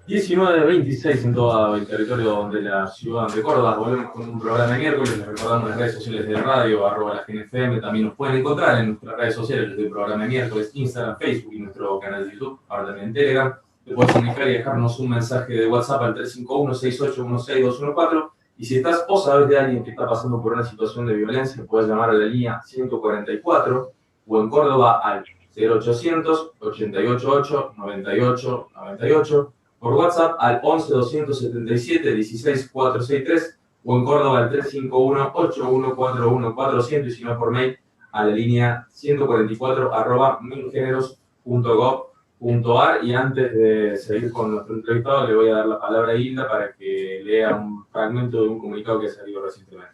19:26 en todo el territorio de la ciudad de Córdoba. Volvemos con un programa de miércoles. Les recordamos las redes sociales de la radio, @la GNFM. También nos pueden encontrar en nuestras redes sociales del programa de miércoles, Instagram, Facebook y nuestro canal de YouTube, ahora también en Telegram. Te puedes comunicar y dejarnos un mensaje de WhatsApp al 351-6816-214. Y si estás o sabes de alguien que está pasando por una situación de violencia, puedes llamar a la línea 144 o en Córdoba al 0800 888 98 98, por WhatsApp al 11 277 16 463 o en Córdoba al 351 8141 400, y si no por mail a la línea 144@mingeneros.gov.ar. Y antes de seguir con nuestro entrevistado, le voy a dar la palabra a Hilda para que lea un fragmento de un comunicado que salió recientemente.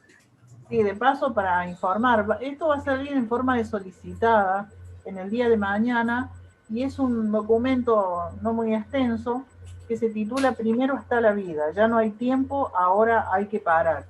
Sí, de paso para informar, esto va a salir en forma de solicitada en el día de mañana y es un documento no muy extenso que se titula Primero está la vida, ya no hay tiempo, ahora hay que parar.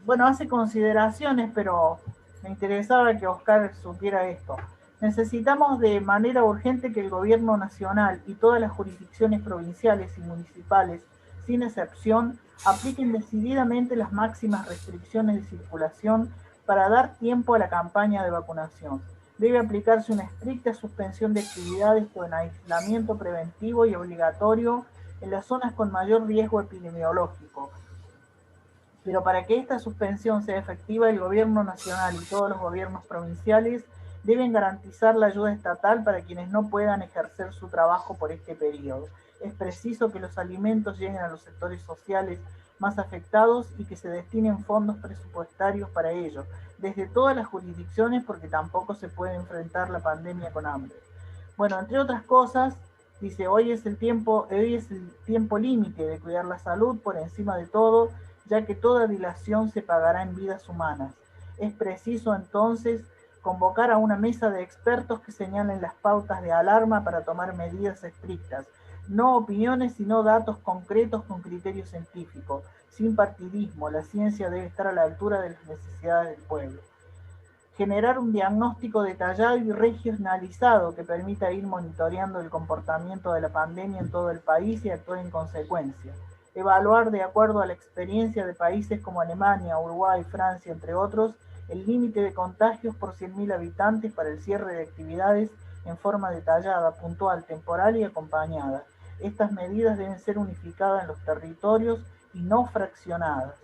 Bueno, hace consideraciones, pero me interesaba que Oscar supiera esto. Necesitamos de manera urgente que el gobierno nacional y todas las jurisdicciones provinciales y municipales, sin excepción, apliquen decididamente las máximas restricciones de circulación para dar tiempo a la campaña de vacunación. Debe aplicarse una estricta suspensión de actividades con aislamiento preventivo y obligatorio en las zonas con mayor riesgo epidemiológico. Pero para que esta suspensión sea efectiva, el gobierno nacional y todos los gobiernos provinciales deben garantizar la ayuda estatal para quienes no puedan ejercer su trabajo por este periodo. Es preciso que los alimentos lleguen a los sectores sociales más afectados y que se destinen fondos presupuestarios para ello, desde todas las jurisdicciones, porque tampoco se puede enfrentar la pandemia con hambre. Bueno, entre otras cosas, dice, hoy es el tiempo límite de cuidar la salud por encima de todo, ya que toda dilación se pagará en vidas humanas. Es preciso entonces convocar a una mesa de expertos que señalen las pautas de alarma para tomar medidas estrictas, no opiniones sino datos concretos con criterio científico, sin partidismo. La ciencia debe estar a la altura de las necesidades del pueblo. Generar un diagnóstico detallado y regionalizado que permita ir monitoreando el comportamiento de la pandemia en todo el país y actuar en consecuencia. Evaluar de acuerdo a la experiencia de países como Alemania, Uruguay, Francia, entre otros, el límite de contagios por 100.000 habitantes para el cierre de actividades en forma detallada, puntual, temporal y acompañada. Estas medidas deben ser unificadas en los territorios y no fraccionadas.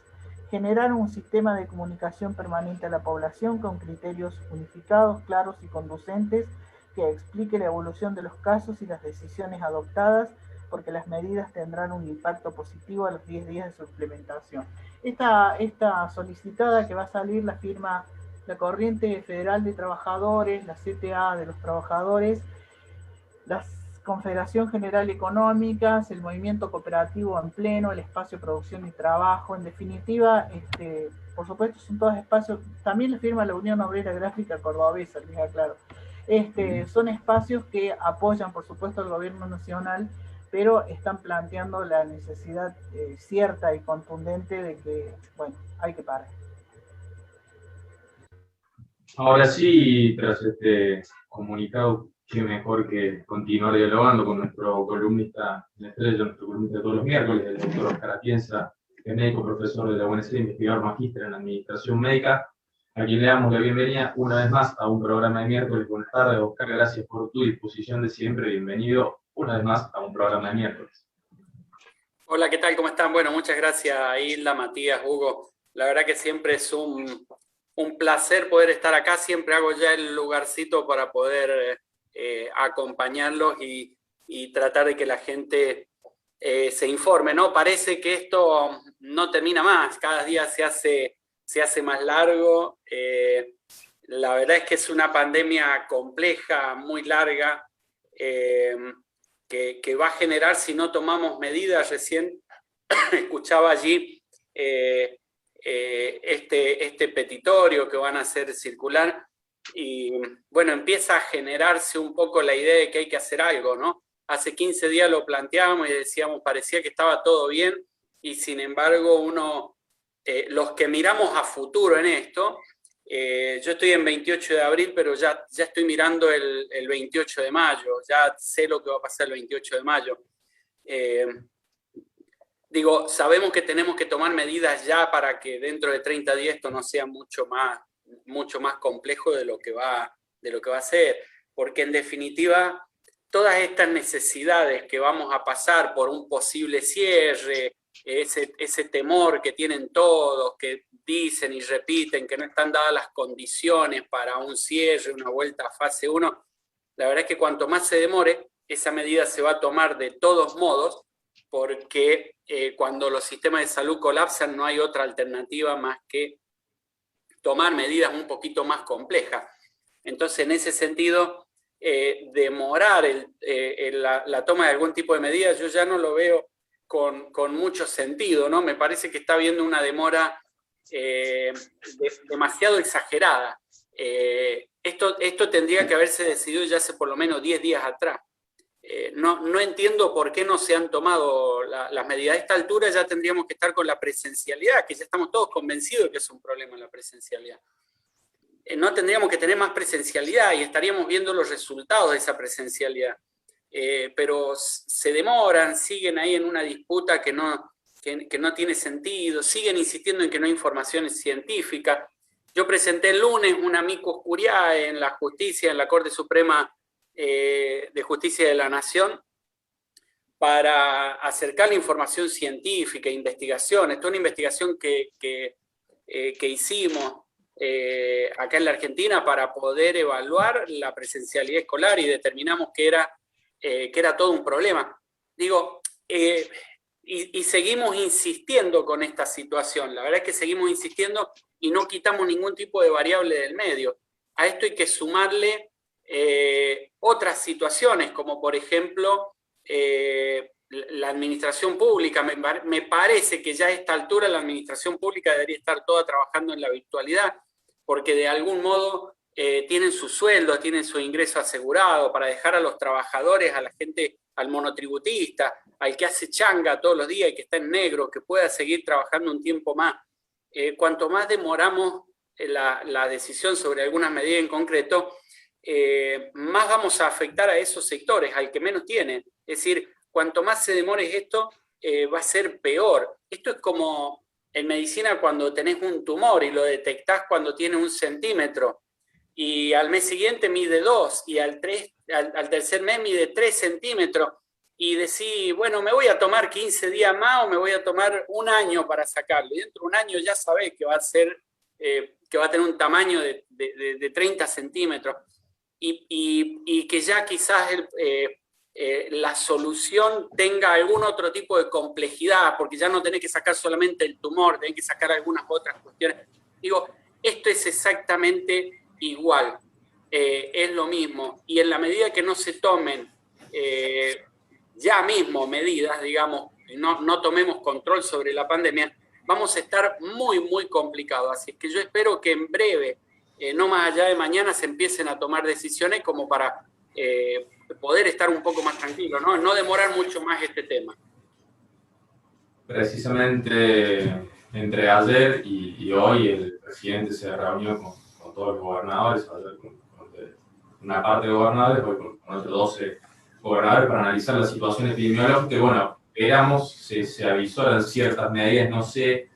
Generar un sistema de comunicación permanente a la población con criterios unificados, claros y conducentes que explique la evolución de los casos y las decisiones adoptadas, porque las medidas tendrán un impacto positivo a los 10 días de su implementación. Esta solicitada que va a salir la firma la Corriente Federal de Trabajadores, la CTA de los Trabajadores, la Confederación General Económica, el Movimiento Cooperativo en Pleno, el Espacio Producción y Trabajo. En definitiva, por supuesto, son todos espacios, también le firma la Unión Obrera Gráfica Cordobesa, les aclaro. Son espacios que apoyan, por supuesto, al gobierno nacional, pero están planteando la necesidad cierta y contundente de que, bueno, hay que parar. Ahora sí, tras este comunicado, qué mejor que continuar dialogando con nuestro columnista de estrella, nuestro columnista de todos los miércoles, el doctor Oscar Atienza, que es médico, profesor de la UNC, investigador magíster en Administración Médica, a quien le damos la bienvenida una vez más a un programa de miércoles. Buenas tardes, Oscar, gracias por tu disposición de siempre. Bienvenido una vez más a un programa de miércoles. Hola, ¿qué tal? ¿Cómo están? Bueno, muchas gracias, Hilda, Matías, Hugo. La verdad que siempre es un placer poder estar acá. Siempre hago ya el lugarcito para poder acompañarlos y tratar de que la gente se informe, ¿no? Parece que esto no termina más, cada día se hace más largo. La verdad es que es una pandemia compleja, muy larga, que va a generar si no tomamos medidas. Recién escuchaba allí este petitorio que van a hacer circular y bueno, empieza a generarse un poco la idea de que hay que hacer algo, ¿no? Hace 15 días lo planteábamos y decíamos, parecía que estaba todo bien y sin embargo los que miramos a futuro en esto, Yo estoy en 28 de abril, pero ya estoy mirando el 28 de mayo, ya sé lo que va a pasar el 28 de mayo. Digo, sabemos que tenemos que tomar medidas ya para que dentro de 30 días esto no sea mucho más complejo de lo que va a ser, porque en definitiva todas estas necesidades que vamos a pasar por un posible cierre, ese temor que tienen todos, que dicen y repiten que no están dadas las condiciones para un cierre, una vuelta a fase 1, la verdad es que cuanto más se demore, esa medida se va a tomar de todos modos, porque cuando los sistemas de salud colapsan no hay otra alternativa más que tomar medidas un poquito más complejas. Entonces, en ese sentido, demorar la toma de algún tipo de medida, yo ya no lo veo con mucho sentido, ¿no? Me parece que está habiendo una demora demasiado exagerada. Esto tendría que haberse decidido ya hace por lo menos 10 días atrás. No entiendo por qué no se han tomado las medidas. A esta altura ya tendríamos que estar con la presencialidad, que ya estamos todos convencidos de que es un problema la presencialidad. No tendríamos que tener más presencialidad y estaríamos viendo los resultados de esa presencialidad. Pero se demoran, siguen ahí en una disputa que no tiene sentido, siguen insistiendo en que no hay información científica. Yo presenté el lunes un amicus curiae en la justicia, en la Corte Suprema de Justicia de la Nación, para acercar la información científica, investigación. Esta es una investigación que hicimos acá en la Argentina para poder evaluar la presencialidad escolar, y determinamos que era todo un problema. Digo, y seguimos insistiendo con esta situación. La verdad es que seguimos insistiendo y no quitamos ningún tipo de variable del medio. A esto hay que sumarle otras situaciones, como por ejemplo la administración pública. Me parece que ya a esta altura la administración pública debería estar toda trabajando en la virtualidad, porque de algún modo tienen su sueldo, tienen su ingreso asegurado, para dejar a los trabajadores, a la gente, al monotributista, al que hace changa todos los días y que está en negro, que pueda seguir trabajando un tiempo más. Cuanto más demoramos la decisión sobre algunas medidas en concreto, más vamos a afectar a esos sectores, al que menos tiene. Es decir, cuanto más se demore esto, va a ser peor. Esto es como en medicina cuando tenés un tumor y lo detectás cuando tiene 1 centímetro, y al mes siguiente mide 2, y al tercer mes mide 3 centímetros, y decís, bueno, me voy a tomar 15 días más o me voy a tomar 1 año para sacarlo, y dentro de 1 año ya sabés que va a ser, que va a tener un tamaño de 30 centímetros, y que ya quizás la solución tenga algún otro tipo de complejidad, porque ya no tenés que sacar solamente el tumor, tenés que sacar algunas otras cuestiones. Digo, esto es exactamente igual, es lo mismo, y en la medida que no se tomen ya mismo medidas, digamos, no tomemos control sobre la pandemia, vamos a estar muy, muy complicados. Así que yo espero que en breve, no más allá de mañana, se empiecen a tomar decisiones como para poder estar un poco más tranquilo, ¿no? No demorar mucho más este tema. Precisamente entre ayer y hoy el presidente se reunió con todos los gobernadores, ayer con una parte de gobernadores, hoy con otros 12 gobernadores, para analizar la situación epidemiológica. Y bueno, esperamos, se avisoran ciertas medidas, no sé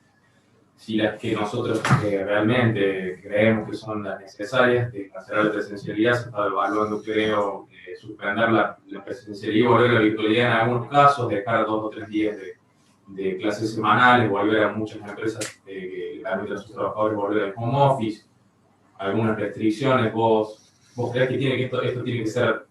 si las que nosotros realmente creemos que son las necesarias, de cancelar la presencialidad. Se está evaluando, creo, suspender la presencialidad y volver a la virtualidad en algunos casos, dejar 2 o 3 días de clases semanales, volver a muchas empresas que permiten a sus trabajadores volver al home office, algunas restricciones. ¿Vos creés que esto tiene que ser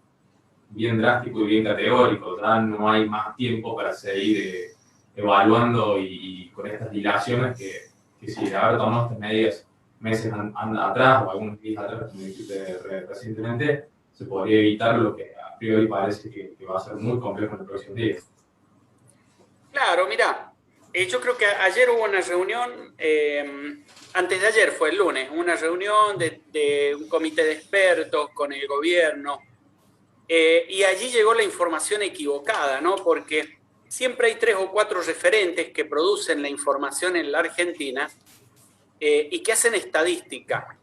bien drástico y bien categórico? Ya no hay más tiempo para seguir evaluando y con estas dilaciones que si haber tomado estas medidas meses atrás o algunos días atrás, como dijiste recientemente, se podría evitar lo que a priori parece que va a ser muy complejo en los próximos días. Claro, mira, yo creo que ayer hubo una reunión, antes de ayer fue el lunes, una reunión de un comité de expertos con el gobierno, y allí llegó la información equivocada, ¿no? Porque siempre hay 3 o 4 referentes que producen la información en la Argentina y que hacen estadística.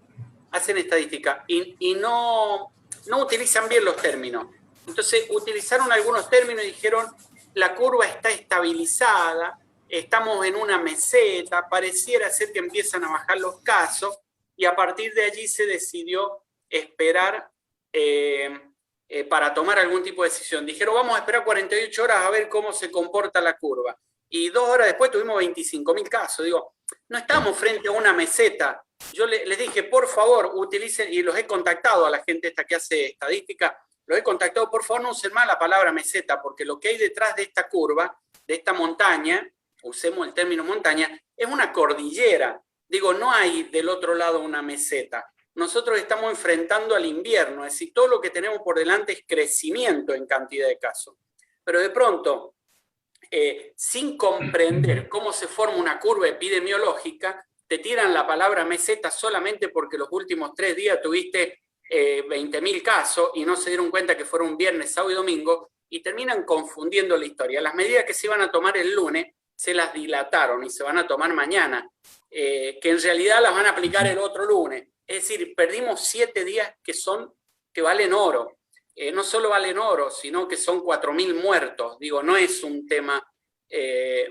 hacen estadística y no utilizan bien los términos. Entonces utilizaron algunos términos y dijeron, la curva está estabilizada, estamos en una meseta, pareciera ser que empiezan a bajar los casos, y a partir de allí se decidió esperar para tomar algún tipo de decisión. Dijeron, vamos a esperar 48 horas a ver cómo se comporta la curva. Y 2 horas después tuvimos 25.000 casos. Digo, no estamos frente a una meseta. Yo les dije, por favor, utilicen, y los he contactado a la gente esta que hace estadística, los he contactado, por favor, no usen más la palabra meseta, porque lo que hay detrás de esta curva, de esta montaña, usemos el término montaña, es una cordillera. Digo, no hay del otro lado una meseta. Nosotros estamos enfrentando al invierno, es decir, todo lo que tenemos por delante es crecimiento en cantidad de casos. Pero de pronto, sin comprender cómo se forma una curva epidemiológica, te tiran la palabra meseta solamente porque los últimos 3 días tuviste 20.000 casos y no se dieron cuenta que fueron viernes, sábado y domingo, y terminan confundiendo la historia. Las medidas que se iban a tomar el lunes se las dilataron y se van a tomar mañana, que en realidad las van a aplicar el otro lunes. Es decir, perdimos 7 días que valen oro. No solo valen oro, sino que son 4.000 muertos. Digo, no es un tema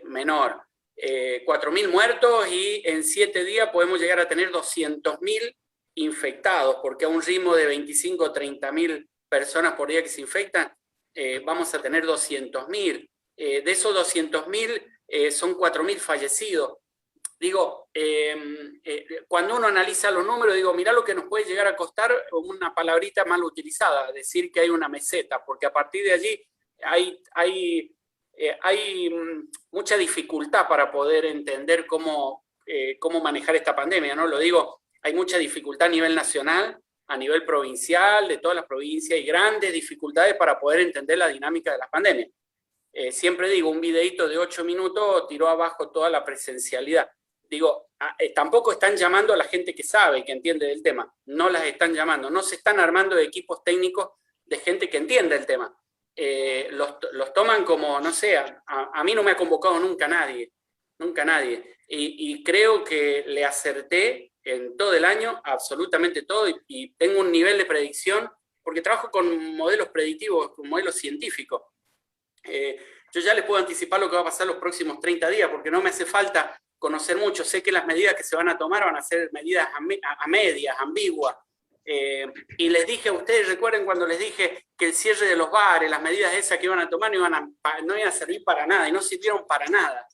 menor. 4.000 muertos y en 7 días podemos llegar a tener 200.000 infectados, porque a un ritmo de 25 o 30.000 personas por día que se infectan, vamos a tener 200.000. De esos 200.000 son 4.000 fallecidos. Digo, cuando uno analiza los números, digo, mirá lo que nos puede llegar a costar una palabrita mal utilizada, decir que hay una meseta, porque a partir de allí hay mucha dificultad para poder entender cómo manejar esta pandemia, ¿no? Lo digo, hay mucha dificultad a nivel nacional, a nivel provincial, de todas las provincias, y grandes dificultades para poder entender la dinámica de las pandemias. Siempre digo, un videíto de 8 minutos tiró abajo toda la presencialidad. Digo, tampoco están llamando a la gente que sabe, que entiende del tema. No las están llamando, no se están armando de equipos técnicos de gente que entiende el tema. Los toman como, no sé, a mí no me ha convocado nunca nadie. Y creo que le acerté en todo el año, absolutamente todo, y tengo un nivel de predicción, porque trabajo con modelos predictivos, con modelos científicos. Yo ya les puedo anticipar lo que va a pasar los próximos 30 días, porque no me hace falta conocer mucho. Sé que las medidas que se van a tomar van a ser medidas a medias, ambiguas. Y les dije a ustedes, recuerden cuando les dije que el cierre de los bares, las medidas esas que iban a tomar no iban a servir para nada, y no sirvieron para nada.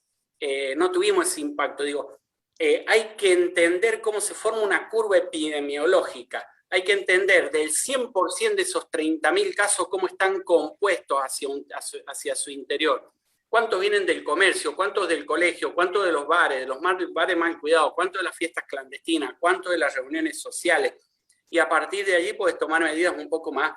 No tuvimos ese impacto. Digo, hay que entender cómo se forma una curva epidemiológica. Hay que entender del 100% de esos 30.000 casos cómo están compuestos hacia su interior. ¿Cuántos vienen del comercio? ¿Cuántos del colegio? ¿Cuántos de los bares? De los bares mal cuidados. ¿Cuántos de las fiestas clandestinas? ¿Cuántos de las reuniones sociales? Y a partir de allí puedes tomar medidas un poco más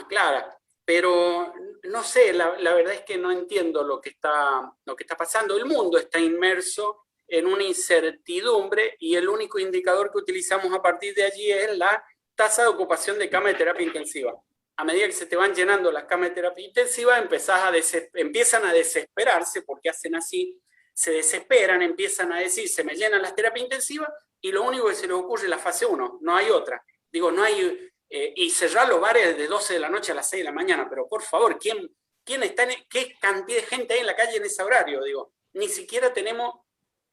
claras. Pero no sé, la verdad es que no entiendo lo que está pasando. El mundo está inmerso en una incertidumbre y el único indicador que utilizamos a partir de allí es la tasa de ocupación de cama de terapia intensiva. A medida que se te van llenando las camas de terapia intensiva, empiezan a desesperarse, porque hacen así, se desesperan, empiezan a decir, se me llenan las terapias intensivas, y lo único que se les ocurre es la fase 1, no hay otra. Digo, no hay... y cerrar los bares de 12 de la noche a las 6 de la mañana, pero por favor, ¿quién está qué cantidad de gente hay en la calle en ese horario? Digo, ni siquiera tenemos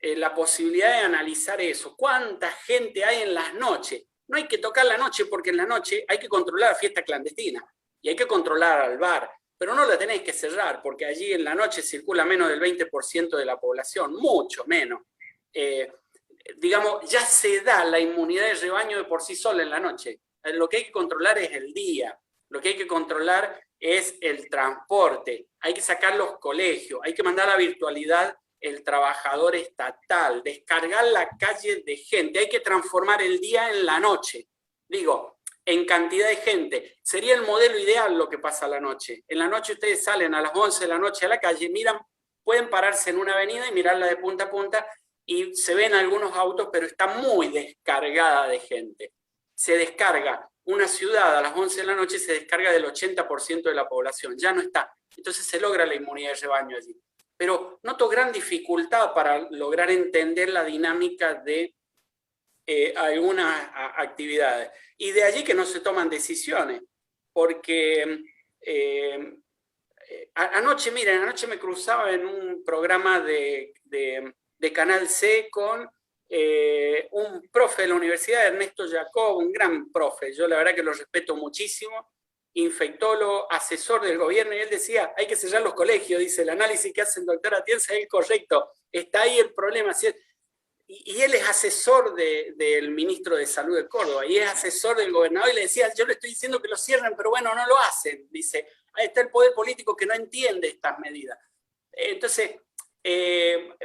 la posibilidad de analizar eso. ¿Cuánta gente hay en las noches? No hay que tocar la noche, porque en la noche hay que controlar la fiesta clandestina y hay que controlar al bar, pero no la tenéis que cerrar, porque allí en la noche circula menos del 20% de la población, mucho menos. Digamos, ya se da la inmunidad de rebaño de por sí sola en la noche. Lo que hay que controlar es el día, lo que hay que controlar es el transporte, hay que sacar los colegios, hay que mandar a la virtualidad el trabajador estatal, descargar la calle de gente, hay que transformar el día en la noche, digo, en cantidad de gente. Sería el modelo ideal lo que pasa a la noche. En la noche ustedes salen a las 11 de la noche a la calle, miran, pueden pararse en una avenida y mirarla de punta a punta y se ven algunos autos, pero está muy descargada de gente. Se descarga una ciudad a las 11 de la noche, se descarga del 80% de la población, ya no está. Entonces se logra la inmunidad de rebaño allí. Pero noto gran dificultad para lograr entender la dinámica de algunas actividades. Y de allí que no se toman decisiones, porque anoche me cruzaba en un programa de Canal C con un profe de la Universidad, Ernesto Jacob, un gran profe, yo la verdad que lo respeto muchísimo, infectólogo, asesor del gobierno, y él decía, hay que cerrar los colegios, dice, el análisis que hace el doctor Atienza es el correcto, está ahí el problema. Y él es asesor del ministro de Salud de Córdoba, y es asesor del gobernador, y le decía, yo le estoy diciendo que lo cierren, pero bueno, no lo hacen. Dice, ahí está el poder político que no entiende estas medidas. Entonces,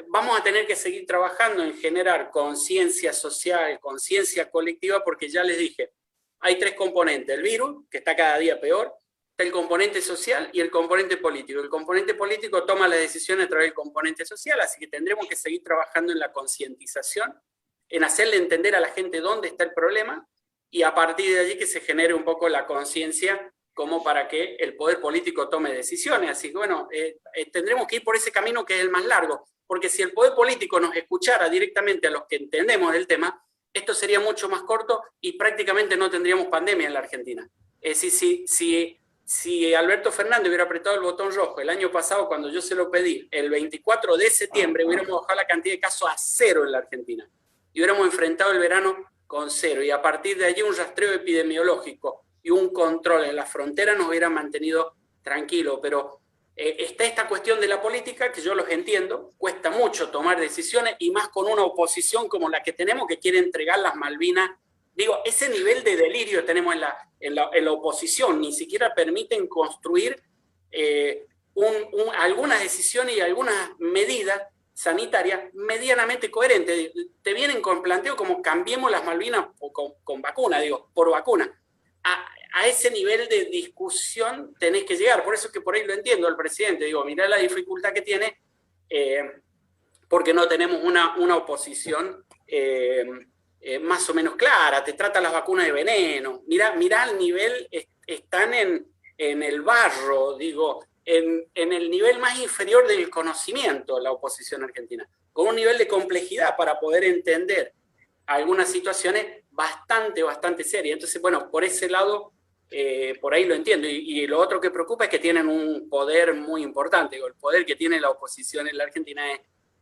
vamos a tener que seguir trabajando en generar conciencia social, conciencia colectiva, porque ya les dije, hay tres componentes: el virus, que está cada día peor, está el componente social y el componente político. El componente político toma las decisiones a través del componente social, así que tendremos que seguir trabajando en la concientización, en hacerle entender a la gente dónde está el problema, y a partir de allí que se genere un poco la conciencia como para que el poder político tome decisiones. Así que bueno, tendremos que ir por ese camino que es el más largo, porque si el poder político nos escuchara directamente a los que entendemos del tema, esto sería mucho más corto y prácticamente no tendríamos pandemia en la Argentina. Es decir, si Alberto Fernández hubiera apretado el botón rojo el año pasado cuando yo se lo pedí, el 24 de septiembre hubiéramos bajado la cantidad de casos a 0 en la Argentina y hubiéramos enfrentado el verano con 0, y a partir de allí un rastreo epidemiológico y un control en la frontera nos hubiera mantenido tranquilo. Pero está esta cuestión de la política, que yo los entiendo, cuesta mucho tomar decisiones, y más con una oposición como la que tenemos, que quiere entregar las Malvinas. Digo, ese nivel de delirio tenemos en la oposición, ni siquiera permiten construir algunas decisiones y algunas medidas sanitarias medianamente coherentes. Te vienen con planteo como cambiemos las Malvinas con vacuna, digo, por vacuna. A ese nivel de discusión tenés que llegar. Por eso es que por ahí lo entiendo al presidente. Digo, mirá la dificultad que tiene, porque no tenemos una oposición más o menos clara. Te trata las vacunas de veneno. Mirá el nivel, están en el barro, digo, en el nivel más inferior del conocimiento, la oposición argentina, con un nivel de complejidad para poder entender algunas situaciones bastante serias. Entonces, bueno, por ese lado, por ahí lo entiendo. Y lo otro que preocupa es que tienen un poder muy importante. Digo, el poder que tiene la oposición en la Argentina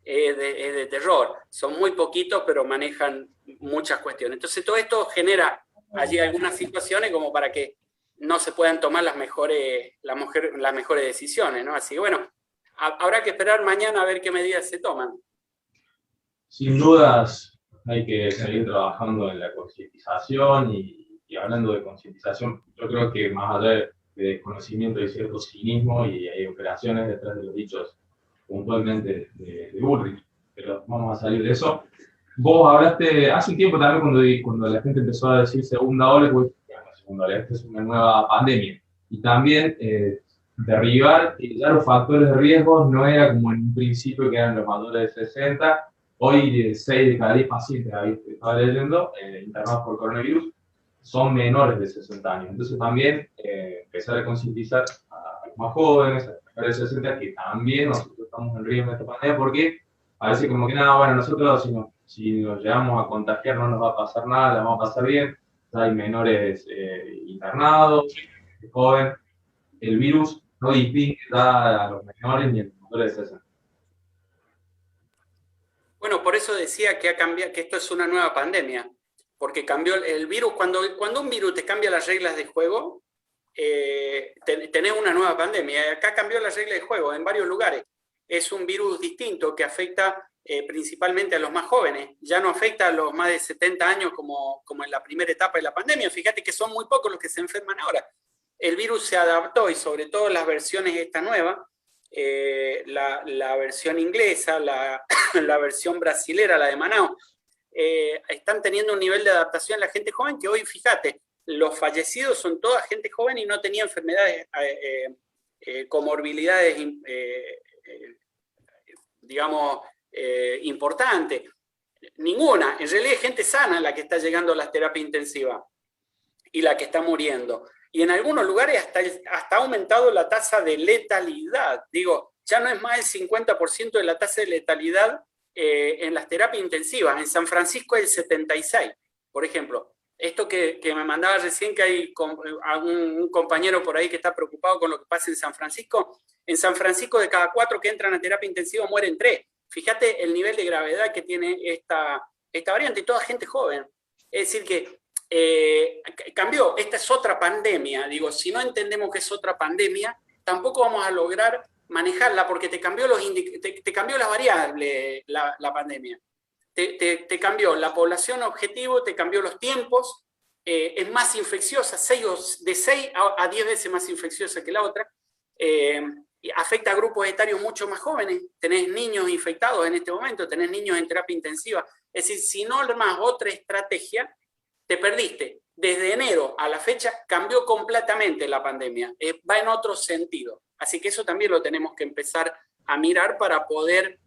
es de terror. Son muy poquitos, pero manejan muchas cuestiones. Entonces, todo esto genera allí algunas situaciones como para que no se puedan tomar las mejores decisiones, ¿no? Así que, bueno, habrá que esperar mañana a ver qué medidas se toman. Sin dudas, hay que seguir trabajando en la concientización, y hablando de concientización, yo creo que más allá de desconocimiento hay cierto cinismo y hay operaciones detrás de los dichos puntualmente de Bullrich, pero vamos a salir de eso. Vos hablaste hace un tiempo también cuando la gente empezó a decir segunda ola, pues, segunda ola, esta es una nueva pandemia, y también derribar ya los factores de riesgo no era como en un principio que eran los mayores de 60. Hoy 6 de cada 10 pacientes, estaba leyendo, internados por coronavirus, son menores de 60 años. Entonces también empezar a concientizar a los más jóvenes, a los menores de 60, que también nosotros estamos en riesgo de esta pandemia, porque parece como que nada, bueno, nosotros si nos llegamos a contagiar no nos va a pasar nada, la vamos a pasar bien. Hay menores internados, jóvenes. El virus no distingue a los menores ni a los mayores de 60. Bueno, por eso decía que esto es una nueva pandemia, porque cambió el virus. Cuando un virus te cambia las reglas de juego, tenés una nueva pandemia. Acá cambió las reglas de juego en varios lugares. Es un virus distinto que afecta principalmente a los más jóvenes. Ya no afecta a los más de 70 años como en la primera etapa de la pandemia. Fíjate que son muy pocos los que se enferman ahora. El virus se adaptó, y sobre todo las versiones esta nueva, la versión inglesa, la versión brasilera, la de Manaus, están teniendo un nivel de adaptación la gente joven que hoy, fíjate, los fallecidos son toda gente joven y no tenía enfermedades, comorbilidades, digamos, importantes. Ninguna. En realidad es gente sana la que está llegando a las terapias intensivas y la que está muriendo. Y en algunos lugares hasta ha aumentado la tasa de letalidad. Digo, ya no es más el 50% de la tasa de letalidad en las terapias intensivas. En San Francisco hay el 76, por ejemplo. Esto que me mandaba recién, que hay un compañero por ahí que está preocupado con lo que pasa en San Francisco. En San Francisco, de cada 4 que entran a terapia intensiva, mueren 3. Fíjate el nivel de gravedad que tiene esta variante, y toda gente joven. Es decir que cambió, esta es otra pandemia. Digo, si no entendemos que es otra pandemia, tampoco vamos a lograr manejarla, porque te cambió las variables la pandemia. Te cambió la población objetivo, te cambió los tiempos, es más infecciosa, de 6 a 10 veces más infecciosa que la otra, afecta a grupos etarios mucho más jóvenes. Tenés niños infectados en este momento, tenés niños en terapia intensiva. Es decir, si no armas otra estrategia, te perdiste. Desde enero a la fecha cambió completamente la pandemia, va en otro sentido. Así que eso también lo tenemos que empezar a mirar para poder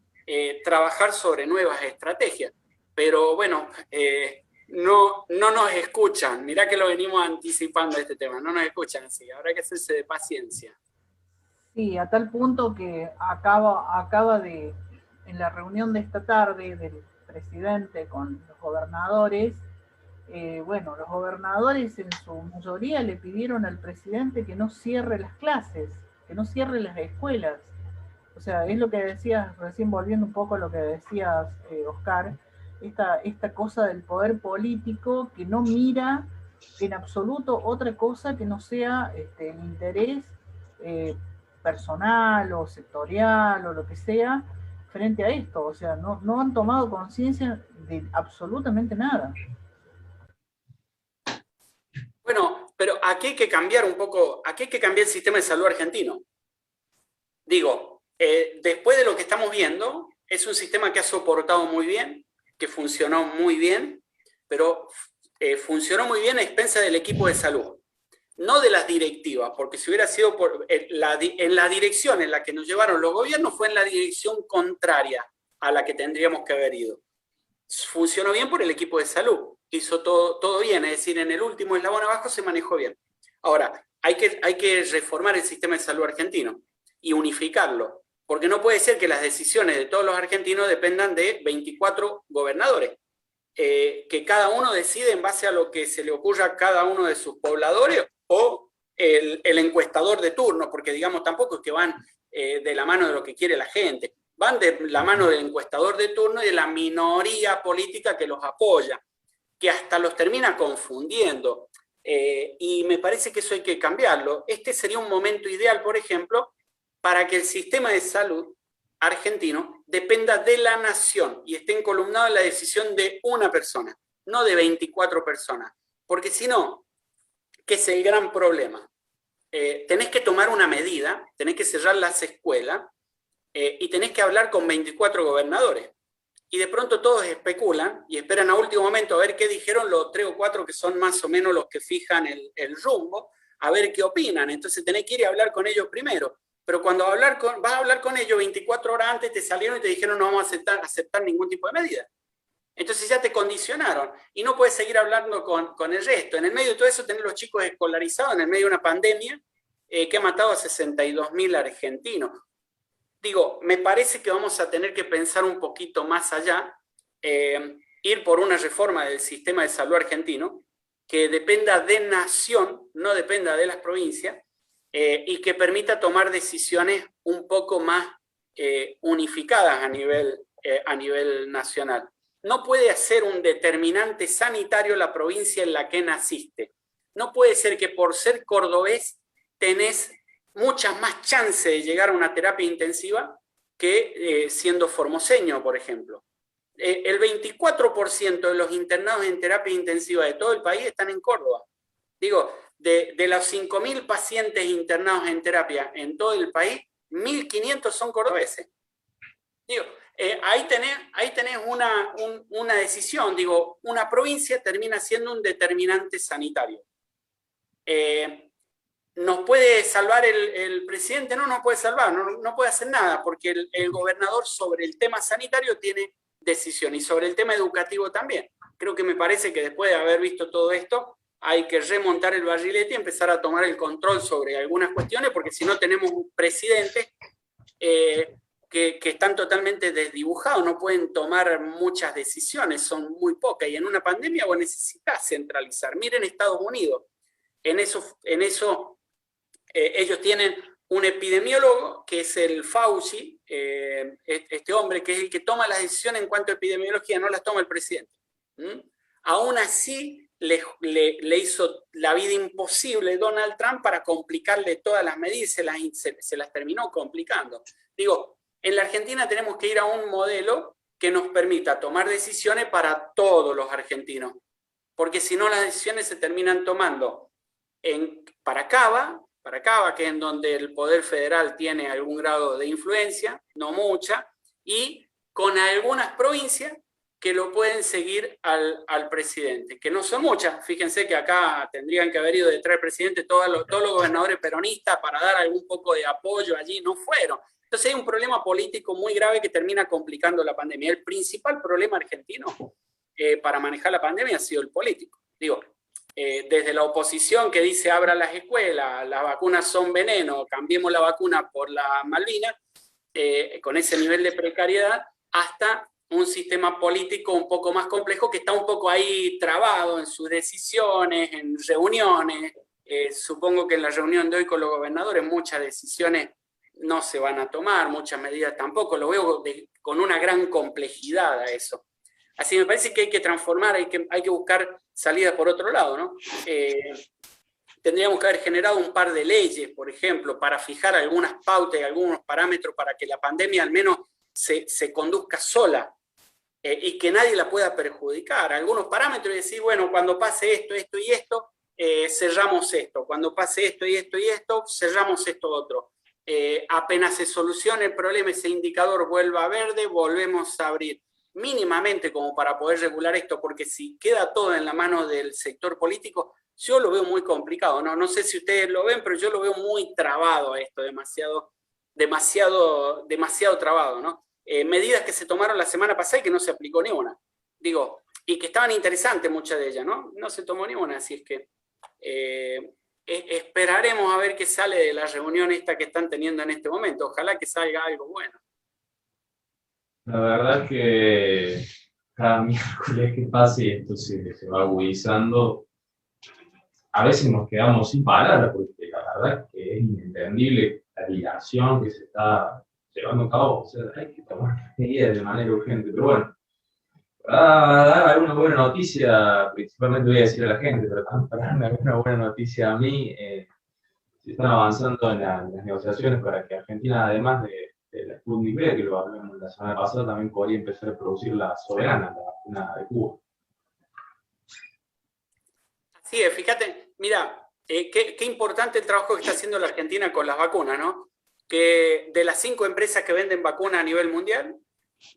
trabajar sobre nuevas estrategias. Pero bueno, no nos escuchan. Mirá que lo venimos anticipando este tema, no nos escuchan así. Habrá que hacerse de paciencia. Sí, a tal punto que acaba de, en la reunión de esta tarde del presidente con los gobernadores, bueno, los gobernadores en su mayoría le pidieron al presidente que no cierre las clases, que no cierre las escuelas. O sea, es lo que decías, recién volviendo un poco a lo que decías, Oscar, esta cosa del poder político que no mira en absoluto otra cosa que no sea el interés personal o sectorial o lo que sea frente a esto. O sea, no han tomado conciencia de absolutamente nada. Bueno, pero aquí hay que cambiar un poco, aquí hay que cambiar el sistema de salud argentino. Digo, después de lo que estamos viendo, es un sistema que ha soportado muy bien, que funcionó muy bien, pero funcionó muy bien a expensas del equipo de salud, no de las directivas, porque si hubiera sido en la dirección en la que nos llevaron los gobiernos, fue en la dirección contraria a la que tendríamos que haber ido. Funcionó bien por el equipo de salud, hizo todo bien, es decir, en el último eslabón abajo se manejó bien. Ahora, hay que reformar el sistema de salud argentino y unificarlo, porque no puede ser que las decisiones de todos los argentinos dependan de 24 gobernadores, que cada uno decide en base a lo que se le ocurra a cada uno de sus pobladores o el encuestador de turno, porque digamos tampoco es que van de la mano de lo que quiere la gente, van de la mano del encuestador de turno y de la minoría política que los apoya, que hasta los termina confundiendo. Y me parece que eso hay que cambiarlo. Este sería un momento ideal, por ejemplo, para que el sistema de salud argentino dependa de la nación y esté encolumnado en la decisión de una persona, no de 24 personas. Porque si no, ¿qué es el gran problema? Tenés que tomar una medida, tenés que cerrar las escuelas y tenés que hablar con 24 gobernadores. Y de pronto todos especulan y esperan a último momento a ver qué dijeron los 3 o 4 que son más o menos los que fijan el rumbo, a ver qué opinan. Entonces tenés que ir a hablar con ellos primero. Pero cuando vas a hablar con ellos 24 horas antes, te salieron y te dijeron no vamos a aceptar ningún tipo de medida. Entonces ya te condicionaron y no puedes seguir hablando con el resto. En el medio de todo eso tenés los chicos escolarizados en el medio de una pandemia que ha matado a 62.000 argentinos. Digo, me parece que vamos a tener que pensar un poquito más allá, ir por una reforma del sistema de salud argentino que dependa de nación, no dependa de las provincias, y que permita tomar decisiones un poco más unificadas a nivel nacional. No puede ser un determinante sanitario la provincia en la que naciste. No puede ser que por ser cordobés tenés muchas más chances de llegar a una terapia intensiva que siendo formoseño, por ejemplo. El 24% de los internados en terapia intensiva de todo el país están en Córdoba. Digo, de los 5.000 pacientes internados en terapia en todo el país, 1.500 son cordobeses. Digo, ahí tenés una decisión. Digo, una provincia termina siendo un determinante sanitario. ¿Nos puede salvar el presidente? No, no puede salvar, no puede hacer nada, porque el gobernador sobre el tema sanitario tiene decisión y sobre el tema educativo también. Creo que me parece que después de haber visto todo esto, hay que remontar el barrilete y empezar a tomar el control sobre algunas cuestiones, porque si no tenemos un presidente que están totalmente desdibujados, no pueden tomar muchas decisiones, son muy pocas, y en una pandemia vos necesitas centralizar. Miren Estados Unidos, en eso ellos tienen un epidemiólogo que es el Fauci, este hombre que es el que toma las decisiones en cuanto a epidemiología, no las toma el presidente. Aún así, le hizo la vida imposible Donald Trump para complicarle todas las medidas, se las terminó complicando. Digo, en la Argentina tenemos que ir a un modelo que nos permita tomar decisiones para todos los argentinos, porque si no las decisiones se terminan tomando para Cava, que es en donde el Poder Federal tiene algún grado de influencia, no mucha, y con algunas provincias que lo pueden seguir al presidente, que no son muchas. Fíjense que acá tendrían que haber ido detrás del presidente todos los gobernadores peronistas para dar algún poco de apoyo allí, no fueron. Entonces hay un problema político muy grave que termina complicando la pandemia. El principal problema argentino para manejar la pandemia ha sido el político. Digo, desde la oposición que dice abra las escuelas, las vacunas son veneno, cambiemos la vacuna por la Malvinas, con ese nivel de precariedad, hasta un sistema político un poco más complejo que está un poco ahí trabado en sus decisiones, en reuniones. Supongo que en la reunión de hoy con los gobernadores muchas decisiones no se van a tomar, muchas medidas tampoco. Lo veo con una gran complejidad a eso. Así me parece que hay que transformar, hay que buscar salidas por otro lado, ¿no? Tendríamos que haber generado un par de leyes, por ejemplo, para fijar algunas pautas y algunos parámetros para que la pandemia al menos se conduzca sola y que nadie la pueda perjudicar. Algunos parámetros y decir, bueno, cuando pase esto, esto y esto, cerramos esto. Cuando pase esto y esto y esto, cerramos esto otro. Apenas se solucione el problema, ese indicador vuelva a verde, volvemos a abrir. Mínimamente como para poder regular esto, porque si queda todo en la mano del sector político, yo lo veo muy complicado. No sé si ustedes lo ven, pero yo lo veo muy trabado a esto, demasiado trabado, ¿no? Medidas que se tomaron la semana pasada y que no se aplicó ni una. Digo, y que estaban interesantes muchas de ellas, ¿no? No se tomó ni una, así es que esperaremos a ver qué sale de la reunión esta que están teniendo en este momento. Ojalá que salga algo bueno. La verdad es que cada miércoles que pase y esto se va agudizando, a veces nos quedamos sin palabras, porque la verdad es que es inentendible la dilación que se está llevando a cabo. O sea, hay que tomar medidas de manera urgente. Pero bueno, para dar alguna buena noticia, principalmente voy a decir a la gente, pero también para darme alguna buena noticia a mí, se están avanzando en las negociaciones para que Argentina, además de la Sputnik V, que lo hablamos la semana pasada, también podría empezar a producir la Soberana, la vacuna de Cuba. Así es, fíjate, mira, qué importante el trabajo que está haciendo la Argentina con las vacunas, ¿no? Que de las 5 empresas que venden vacunas a nivel mundial,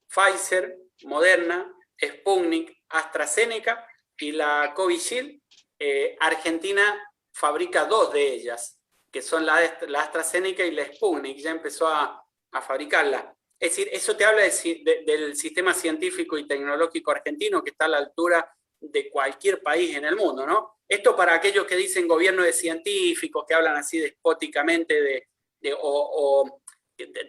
Pfizer, Moderna, Sputnik, AstraZeneca y la Covishield, Argentina fabrica 2 de ellas, que son la AstraZeneca y la Sputnik, ya empezó a fabricarla. Es decir, eso te habla del sistema científico y tecnológico argentino que está a la altura de cualquier país en el mundo, ¿no? Esto para aquellos que dicen gobierno de científicos, que hablan así despóticamente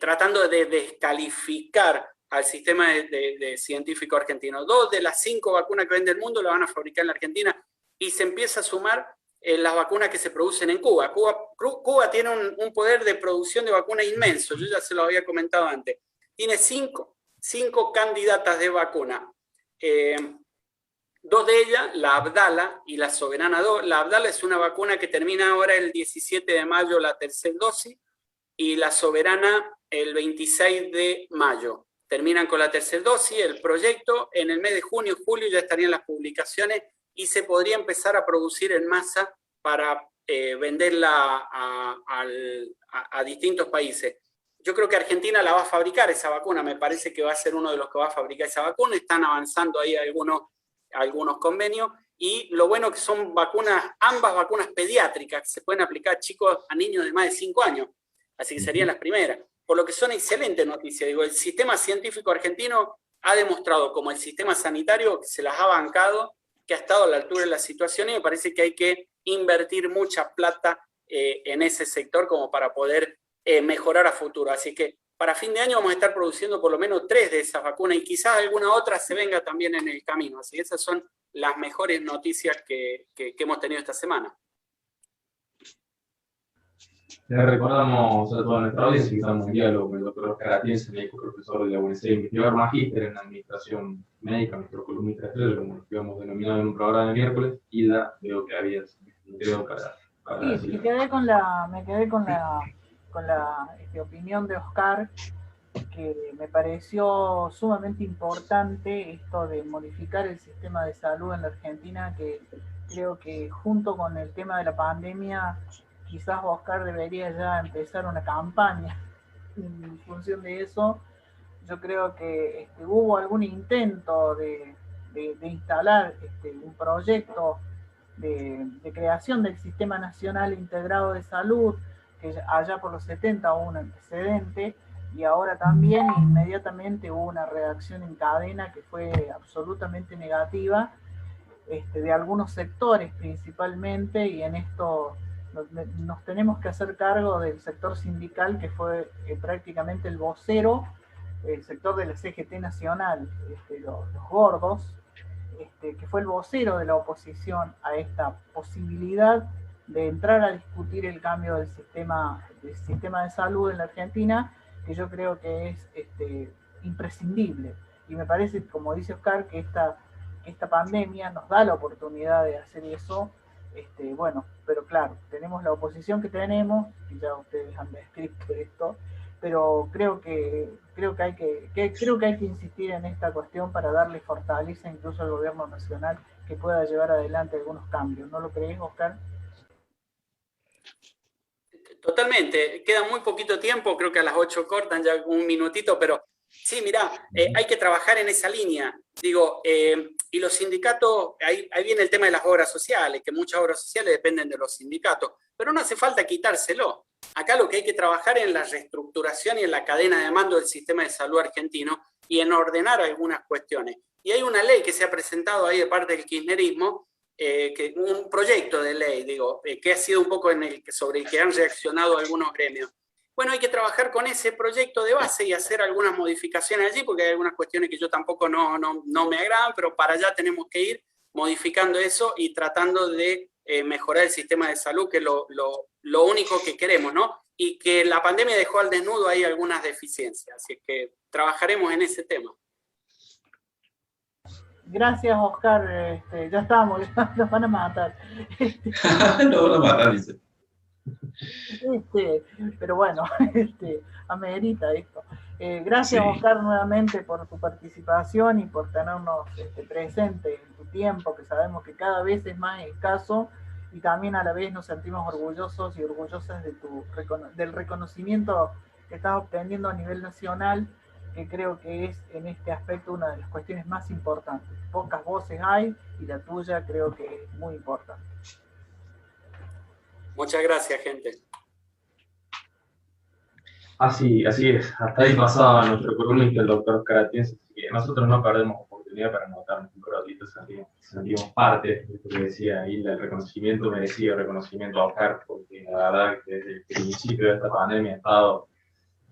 tratando de descalificar al sistema de científico argentino. 2 de las 5 vacunas que vende el mundo la van a fabricar en la Argentina y se empieza a sumar las vacunas que se producen en Cuba. Cuba tiene un poder de producción de vacunas inmenso, yo ya se lo había comentado antes. Tiene 5 candidatas de vacuna. 2 de ellas, la Abdala y la Soberana 2. La Abdala es una vacuna que termina ahora el 17 de mayo la 3ª dosis y la Soberana el 26 de mayo. Terminan con la 3ª dosis. El proyecto en el mes de junio y julio ya estarían las publicaciones y se podría empezar a producir en masa para venderla a distintos países. Yo creo que Argentina la va a fabricar esa vacuna, me parece que va a ser uno de los que va a fabricar esa vacuna, están avanzando ahí algunos convenios, y lo bueno que son ambas vacunas pediátricas, que se pueden aplicar a niños de más de 5 años, así que serían las primeras, por lo que son excelentes noticias. Digo, el sistema científico argentino ha demostrado, como el sistema sanitario, que se las ha bancado, que ha estado a la altura de la situación, y me parece que hay que invertir mucha plata en ese sector como para poder mejorar a futuro. Así que para fin de año vamos a estar produciendo por lo menos 3 de esas vacunas y quizás alguna otra se venga también en el camino. Así que esas son las mejores noticias que hemos tenido esta semana. Le recordamos a toda nuestra audiencia que estamos en diálogo con el doctor Oscar Atienza, médico profesor de la UNC, investigador magíster en Administración Médica, nuestro columnista estrella, como lo habíamos denominado en un programa de miércoles, y veo que habías para sí, me quedé con la opinión de Oscar, que me pareció sumamente importante esto de modificar el sistema de salud en la Argentina, que creo que junto con el tema de la pandemia, quizás Oscar debería ya empezar una campaña en función de eso. Yo creo que hubo algún intento de instalar un proyecto de creación del Sistema Nacional Integrado de Salud, que allá por los 70 hubo un antecedente, y ahora también inmediatamente hubo una reacción en cadena que fue absolutamente negativa, de algunos sectores principalmente, y en esto nos tenemos que hacer cargo del sector sindical, que fue prácticamente el vocero, el sector de la CGT nacional, los gordos, que fue el vocero de la oposición a esta posibilidad de entrar a discutir el cambio del sistema de salud en la Argentina, que yo creo que es imprescindible. Y me parece, como dice Oscar, que esta pandemia nos da la oportunidad de hacer eso. Bueno, pero claro, tenemos la oposición que tenemos, y ya ustedes han descrito esto, pero creo que hay que insistir en esta cuestión para darle fortaleza incluso al gobierno nacional, que pueda llevar adelante algunos cambios. ¿No lo crees, Oscar? Totalmente, queda muy poquito tiempo, creo que a las 8 cortan ya un minutito, pero sí, mirá, hay que trabajar en esa línea. Digo, y los sindicatos, ahí viene el tema de las obras sociales, que muchas obras sociales dependen de los sindicatos, pero no hace falta quitárselo. Acá lo que hay que trabajar es en la reestructuración y en la cadena de mando del sistema de salud argentino y en ordenar algunas cuestiones. Y hay una ley que se ha presentado ahí de parte del kirchnerismo, un proyecto de ley, digo, que ha sido un poco sobre el que han reaccionado algunos gremios. Bueno, hay que trabajar con ese proyecto de base y hacer algunas modificaciones allí, porque hay algunas cuestiones que yo tampoco no me agradan, pero para allá tenemos que ir modificando eso y tratando de mejorar el sistema de salud, que es lo único que queremos, ¿no? Y que la pandemia dejó al desnudo ahí algunas deficiencias, así que trabajaremos en ese tema. Gracias, Oscar. Ya estamos, nos van a matar. Nos van a matar, dice. Pero bueno, amerita esto. Gracias, sí, Oscar, nuevamente por tu participación y por tenernos presente en tu tiempo, que sabemos que cada vez es más escaso, y también a la vez nos sentimos orgullosos y orgullosas del reconocimiento que estás obteniendo a nivel nacional, que creo que es en este aspecto una de las cuestiones más importantes. Pocas voces hay y la tuya creo que es muy importante. Muchas gracias, gente. Así es. Hasta ahí pasaba nuestro columnista, el doctor Oscar Atienza, así que nosotros no perdemos oportunidad para anotarnos un ratito, sentimos parte de lo que decía ahí, el reconocimiento merecido, reconocimiento a Oscar, porque la verdad que desde el principio de esta pandemia ha estado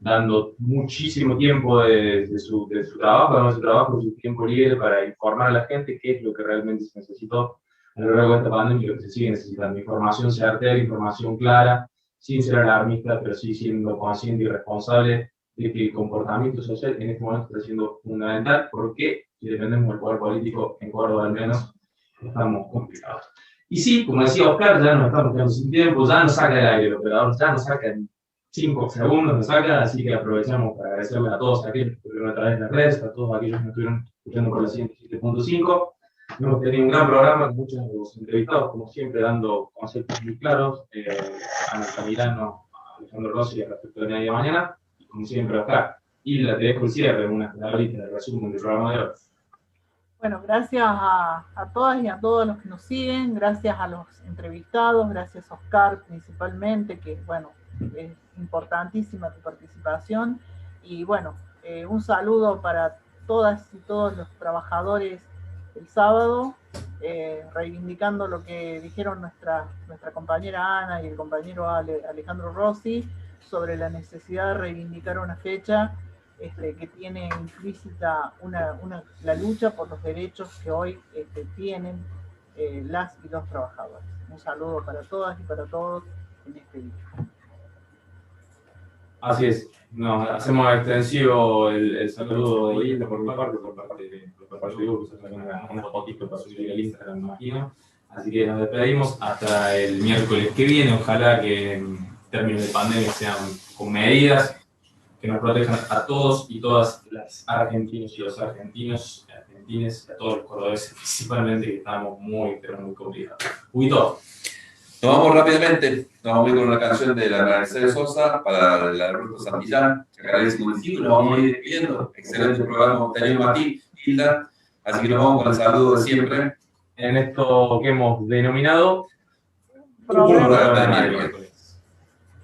dando muchísimo tiempo de su trabajo, de su tiempo libre para informar a la gente qué es lo que realmente se necesitó a lo largo de esta pandemia y lo que se sigue necesitando. Información certera, información clara, sin ser alarmista, pero sí siendo consciente y responsable de que el comportamiento social en este momento está siendo fundamental, porque si dependemos del poder político, en Córdoba al menos, estamos complicados. Y sí, como decía Oscar, ya nos estamos quedando sin tiempo, ya nos saca el aire el operador, ya nos saca 5 segundos, nos saca, así que aprovechamos para agradecerle a todos aquellos que estuvieron a través de las redes, a todos aquellos que nos estuvieron escuchando por la 107.5. Hemos tenido un gran programa con muchos de los entrevistados, como siempre, dando conceptos muy claros. Ana Camilano, Alejandro Rossi, respecto de día de mañana, y como siempre, Oscar. Y te dejo el cierre, una palabrita de resumen del programa de hoy. Bueno, gracias a todas y a todos los que nos siguen, gracias a los entrevistados, gracias a Oscar principalmente, que bueno, es importantísima tu participación. Y bueno, un saludo para todas y todos los trabajadores el sábado, reivindicando lo que dijeron nuestra compañera Ana y el compañero Alejandro Rossi, sobre la necesidad de reivindicar una fecha que tiene implícita la lucha por los derechos que hoy tienen las y los trabajadores. Un saludo para todas y para todos en este día. Así es, nos hacemos extensivo el saludo de Hilda por mi parte, por parte de Hugo, que se saca una fotito para subir al Instagram, me imagino. Así que nos despedimos hasta el miércoles que viene. Ojalá que en términos de pandemia sean con medidas que nos protejan a todos y todas las argentinos y los argentinos, argentines, y a todos los cordobeses principalmente, que estamos muy, pero muy complicados. Huguito. Nos vamos rápidamente, nos vamos a ir con una canción de la Mercedes Sosa para la Ruta Santillán, que agradece un disco, nos vamos a ir despidiendo. Excelente programa, Daniel Martín, Hilda, así que nos vamos con el saludo de siempre. En esto que hemos denominado un programa de miércoles.